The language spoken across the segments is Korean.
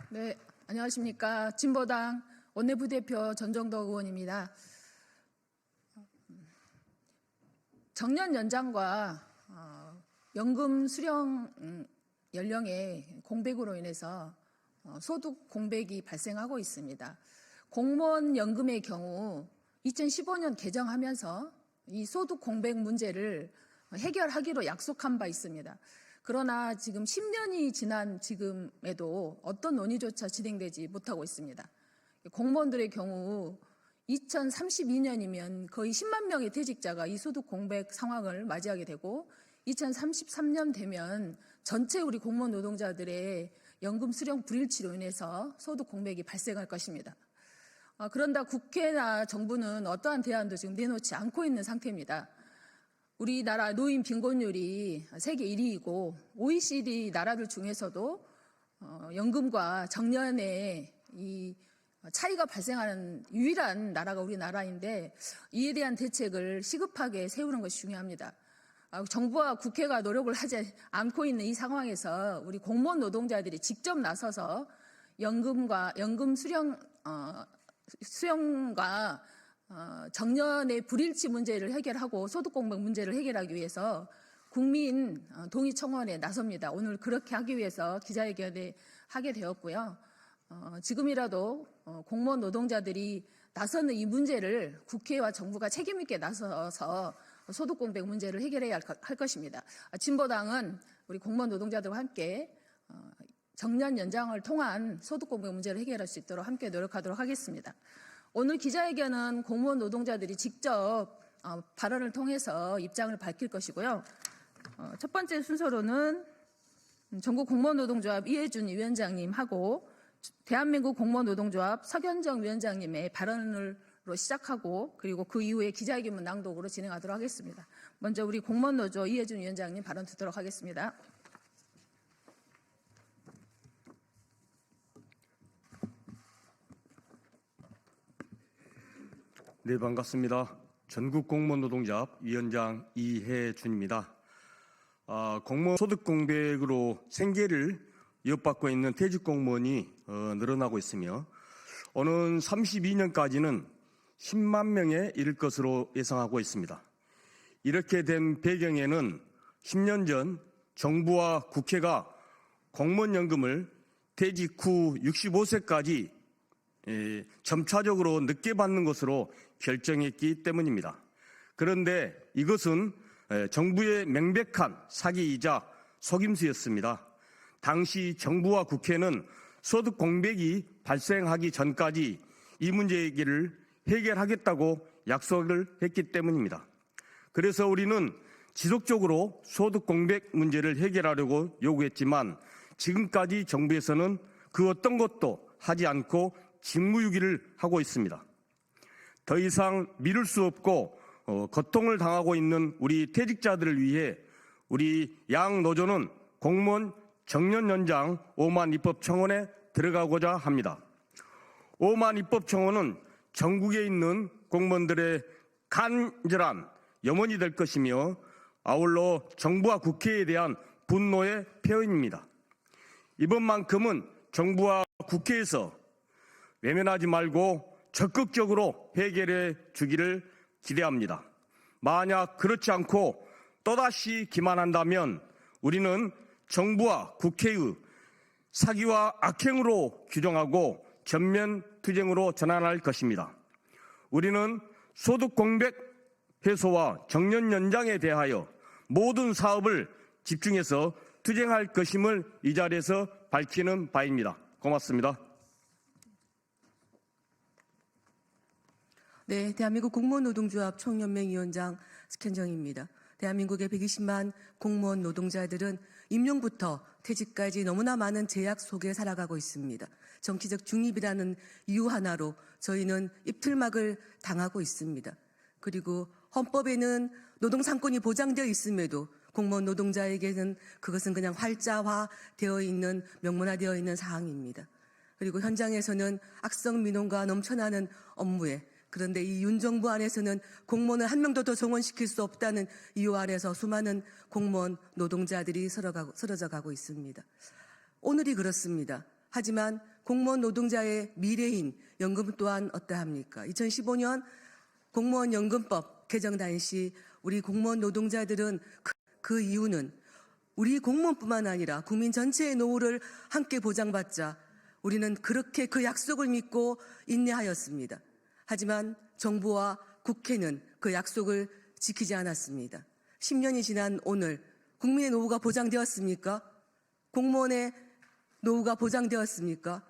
네, 안녕하십니까. 진보당 원내부대표 전정덕 의원입니다. 정년 연장과 연금 수령 연령의 공백으로 인해서 소득 공백이 발생하고 있습니다. 공무원 연금의 경우 2015년 개정하면서 이 소득 공백 문제를 해결하기로 약속한 바 있습니다. 그러나 지금 10년이 지난 지금에도 어떤 논의조차 진행되지 못하고 있습니다. 공무원들의 경우 2032년이면 거의 10만 명의 퇴직자가 이 소득 공백 상황을 맞이하게 되고 2033년 되면 전체 우리 공무원 노동자들의 연금 수령 불일치로 인해서 소득 공백이 발생할 것입니다. 그런다 국회나 정부는 어떠한 대안도 지금 내놓지 않고 있는 상태입니다. 우리나라 노인 빈곤율이 세계 1위이고 OECD 나라들 중에서도 연금과 정년의 이 차이가 발생하는 유일한 나라가 우리나라인데 이에 대한 대책을 시급하게 세우는 것이 중요합니다. 정부와 국회가 노력을 하지 않고 있는 이 상황에서 우리 공무원 노동자들이 직접 나서서 연금 수령과 정년의 불일치 문제를 해결하고 소득 공백 문제를 해결하기 위해서 국민 동의 청원에 나섭니다. 오늘 그렇게 하기 위해서 기자회견을 하게 되었고요. 지금이라도 공무원 노동자들이 나서는 이 문제를 국회와 정부가 책임 있게 나서서 소득 공백 문제를 해결해야 할 것입니다. 진보당은 우리 공무원 노동자들과 함께 정년 연장을 통한 소득 공백 문제를 해결할 수 있도록 함께 노력하도록 하겠습니다. 오늘 기자회견은 공무원 노동자들이 직접 발언을 통해서 입장을 밝힐 것이고요. 첫 번째 순서로는 전국 공무원 노동조합 이해준 위원장님하고 대한민국 공무원 노동조합 서견정 위원장님의 발언으로 시작하고 그리고 그 이후에 기자회견문 낭독으로 진행하도록 하겠습니다. 먼저 우리 공무원 노조 이해준 위원장님 발언 듣도록 하겠습니다. 네, 반갑습니다. 전국 공무원 노동조합 위원장 이해준입니다. 공무원 소득 공백으로 생계를 이어받고 있는 퇴직 공무원이 늘어나고 있으며 오는 32년까지는 10만 명에 이를 것으로 예상하고 있습니다. 이렇게 된 배경에는 10년 전 정부와 국회가 공무원연금을 퇴직 후 65세까지 점차적으로 늦게 받는 것으로 결정했기 때문입니다. 그런데 이것은 정부의 명백한 사기이자 속임수였습니다. 당시 정부와 국회는 소득 공백이 발생하기 전까지 이 문제를 해결하겠다고 약속을 했기 때문입니다. 그래서 우리는 지속적으로 소득 공백 문제를 해결하려고 요구했지만 지금까지 정부에서는 그 어떤 것도 하지 않고 직무유기를 하고 있습니다. 더 이상 미룰 수 없고 고통을 당하고 있는 우리 퇴직자들을 위해 우리 양 노조는 공무원 정년 연장 5만 입법 청원에 들어가고자 합니다. 5만 입법 청원은 전국에 있는 공무원들의 간절한 염원이 될 것이며 아울러 정부와 국회에 대한 분노의 표현입니다. 이번만큼은 정부와 국회에서 외면하지 말고 적극적으로 해결해 주기를 기대합니다. 만약 그렇지 않고 또다시 기만한다면 우리는 정부와 국회의 사기와 악행으로 규정하고 전면 투쟁으로 전환할 것입니다. 우리는 소득 공백 해소와 정년 연장에 대하여 모든 사업을 집중해서 투쟁할 것임을 이 자리에서 밝히는 바입니다. 고맙습니다. 네, 대한민국 공무원 노동조합 총연맹 위원장 스캔정입니다. 대한민국의 120만 공무원 노동자들은 임용부터 퇴직까지 너무나 많은 제약 속에 살아가고 있습니다. 정치적 중립이라는 이유 하나로 저희는 입틀막을 당하고 있습니다. 그리고 헌법에는 노동상권이 보장되어 있음에도 공무원 노동자에게는 그것은 그냥 활자화되어 있는, 명문화되어 있는 사항입니다. 그리고 현장에서는 악성 민원과 넘쳐나는 업무에, 그런데 이 윤 정부 안에서는 공무원을 한 명도 더 정원시킬 수 없다는 이유 아래서 수많은 공무원 노동자들이 쓰러져 가고 있습니다. 오늘이 그렇습니다. 하지만 공무원 노동자의 미래인 연금 또한 어떠합니까? 2015년 공무원 연금법 개정 당시 우리 공무원 노동자들은 그 이유는 우리 공무원뿐만 아니라 국민 전체의 노후를 함께 보장받자 우리는 그렇게 그 약속을 믿고 인내하였습니다. 하지만 정부와 국회는 그 약속을 지키지 않았습니다. 10년이 지난 오늘 국민의 노후가 보장되었습니까? 공무원의 노후가 보장되었습니까?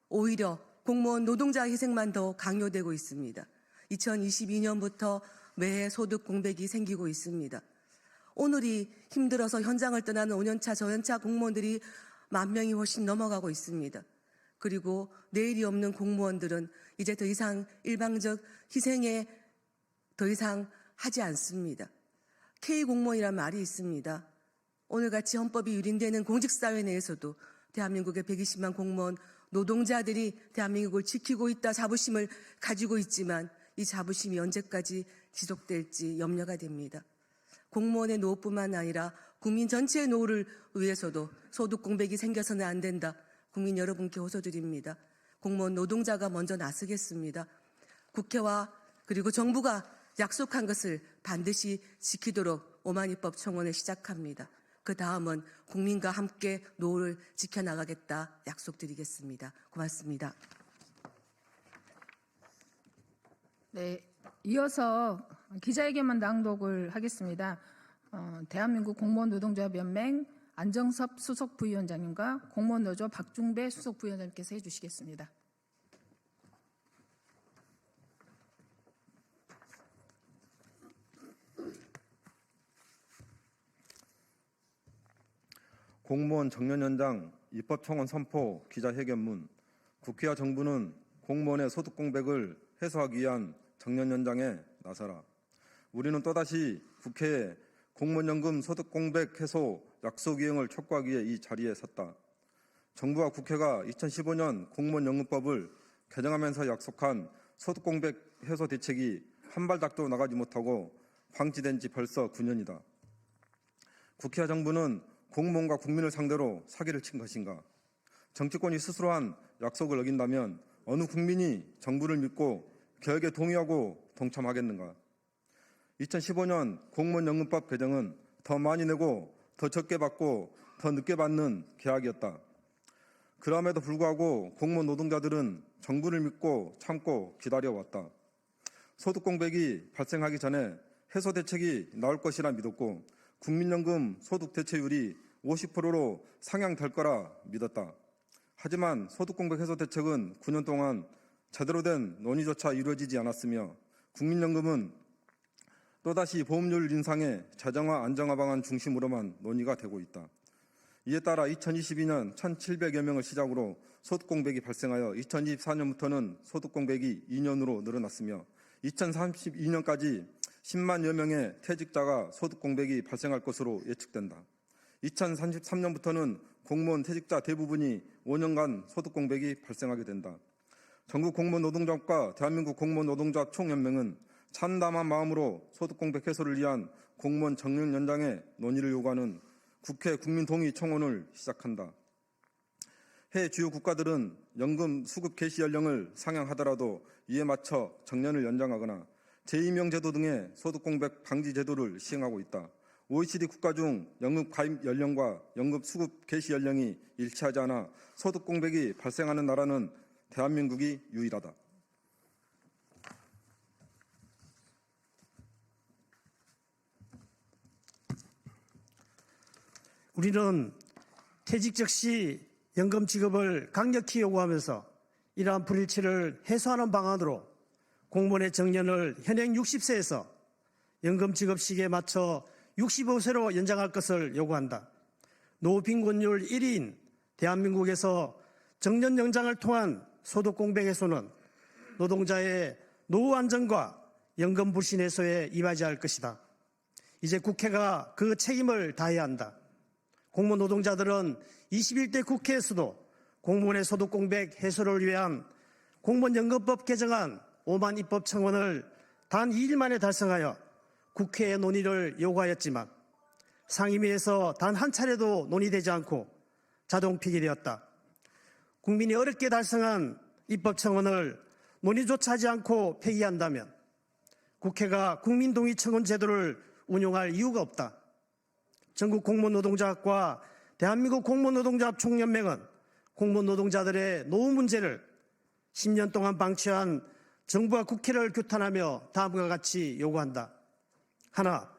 오히려 공무원 노동자 희생만 더 강요되고 있습니다. 2022년부터 매해 소득 공백이 생기고 있습니다. 오늘이 힘들어서 현장을 떠나는 5년차, 저연차 공무원들이 10,000명이 훨씬 넘어가고 있습니다. 그리고 내일이 없는 공무원들은 이제 더 이상 일방적 희생에 더 이상 하지 않습니다. K공무원이란 말이 있습니다. 오늘같이 헌법이 유린되는 공직사회 내에서도 대한민국의 120만 공무원 노동자들이 대한민국을 지키고 있다 자부심을 가지고 있지만 이 자부심이 언제까지 지속될지 염려가 됩니다. 공무원의 노후뿐만 아니라 국민 전체의 노후를 위해서도 소득 공백이 생겨서는 안 된다. 국민 여러분께 호소드립니다. 공무원 노동자가 먼저 나서겠습니다. 국회와 그리고 정부가 약속한 것을 반드시 지키도록 오만입법 청원을 시작합니다. 그 다음은 국민과 함께 노후를 지켜나가겠다 약속드리겠습니다. 고맙습니다. 네, 이어서 기자회견만 낭독을 하겠습니다. 대한민국 공무원 노동조합 연맹 안정섭 수석 부위원장님과 공무원 노조 박중배 수석 부위원장님께서 해주시겠습니다. 공무원 정년연장 입법청원 선포 기자회견문. 국회와 정부는 공무원의 소득 공백을 해소하기 위한 정년연장에 나서라. 우리는 또다시 국회에 공무원연금 소득 공백 해소 약속 이행을 촉구하기 위해 이 자리에 섰다. 정부와 국회가 2015년 공무원연금법을 개정하면서 약속한 소득 공백 해소 대책이 한 발짝도 나가지 못하고 방치된 지 벌써 9년이다. 국회와 정부는 공무원과 국민을 상대로 사기를 친 것인가? 정치권이 스스로 한 약속을 어긴다면 어느 국민이 정부를 믿고 개혁에 동의하고 동참하겠는가? 2015년 공무원연금법 개정은 더 많이 내고 더 적게 받고 더 늦게 받는 계약이었다. 그럼에도 불구하고 공무원 노동자들은 정부를 믿고 참고 기다려왔다. 소득 공백이 발생하기 전에 해소 대책이 나올 것이라 믿었고 국민연금 소득 대체율이 50%로 상향될 거라 믿었다. 하지만 소득 공백 해소 대책은 9년 동안 제대로 된 논의조차 이루어지지 않았으며 국민연금은 또다시 보험료율 인상의 재정화 안정화 방안 중심으로만 논의가 되고 있다. 이에 따라 2022년 1,700여 명을 시작으로 소득 공백이 발생하여 2024년부터는 소득 공백이 2년으로 늘어났으며 2032년까지 10만여 명의 퇴직자가 소득 공백이 발생할 것으로 예측된다. 2033년부터는 공무원 퇴직자 대부분이 5년간 소득 공백이 발생하게 된다. 전국 공무원 노동조합과 대한민국 공무원 노동조합 총연맹은 참담한 마음으로 소득 공백 해소를 위한 공무원 정년 연장의 논의를 요구하는 국회 국민동의 청원을 시작한다. 해외 주요 국가들은 연금 수급 개시 연령을 상향하더라도 이에 맞춰 정년을 연장하거나 제2명제도 등의 소득 공백 방지 제도를 시행하고 있다. OECD 국가 중 연금 가입 연령과 연금 수급 개시 연령이 일치하지 않아 소득 공백이 발생하는 나라는 대한민국이 유일하다. 우리는 퇴직 즉시 연금 지급을 강력히 요구하면서 이러한 불일치를 해소하는 방안으로 공무원의 정년을 현행 60세에서 연금 지급 시기에 맞춰 65세로 연장할 것을 요구한다. 노후 빈곤율 1위인 대한민국에서 정년 연장을 통한 소득 공백 해소는 노동자의 노후 안정과 연금 불신 해소에 이바지할 것이다. 이제 국회가 그 책임을 다해야 한다. 공무원 노동자들은 21대 국회에서도 공무원의 소득 공백 해소를 위한 공무원연금법 개정안 5만 입법 청원을 단 2일 만에 달성하여 국회의 논의를 요구하였지만 상임위에서 단 한 차례도 논의되지 않고 자동 폐기되었다. 국민이 어렵게 달성한 입법 청원을 논의조차 하지 않고 폐기한다면 국회가 국민동의 청원 제도를 운용할 이유가 없다. 전국 공무원 노동자학과 대한민국 공무원 노동자합 총연맹은 공무원 노동자들의 노후 문제를 10년 동안 방치한 정부와 국회를 규탄하며 다음과 같이 요구한다. 하나,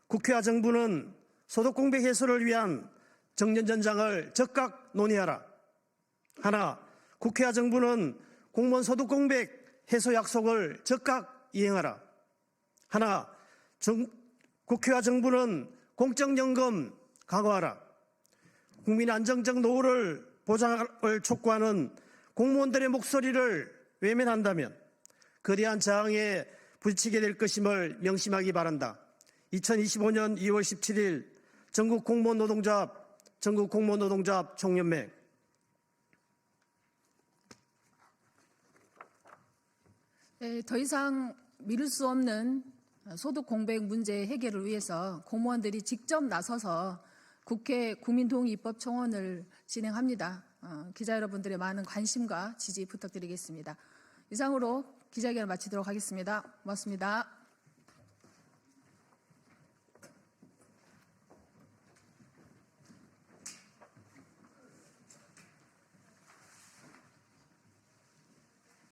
국회와 정부는 소득 공백 해소를 위한 정년전장을 적극 논의하라. 하나, 국회와 정부는 공무원 소득 공백 해소 약속을 적극 이행하라. 하나, 국회와 정부는 공적연금 강화하라. 국민 안정적 노후를 보장을 촉구하는 공무원들의 목소리를 외면한다면 거대한 저항에 부딪히게 될 것임을 명심하기 바란다. 2025년 2월 17일 전국 공무원 노동자합 총연맹. 네, 더 이상 미룰 수 없는 소득 공백 문제 해결을 위해서 공무원들이 직접 나서서 국회 국민동의 입법 청원을 진행합니다. 기자 여러분들의 많은 관심과 지지 부탁드리겠습니다. 이상으로 기자회견을 마치도록 하겠습니다. 고맙습니다.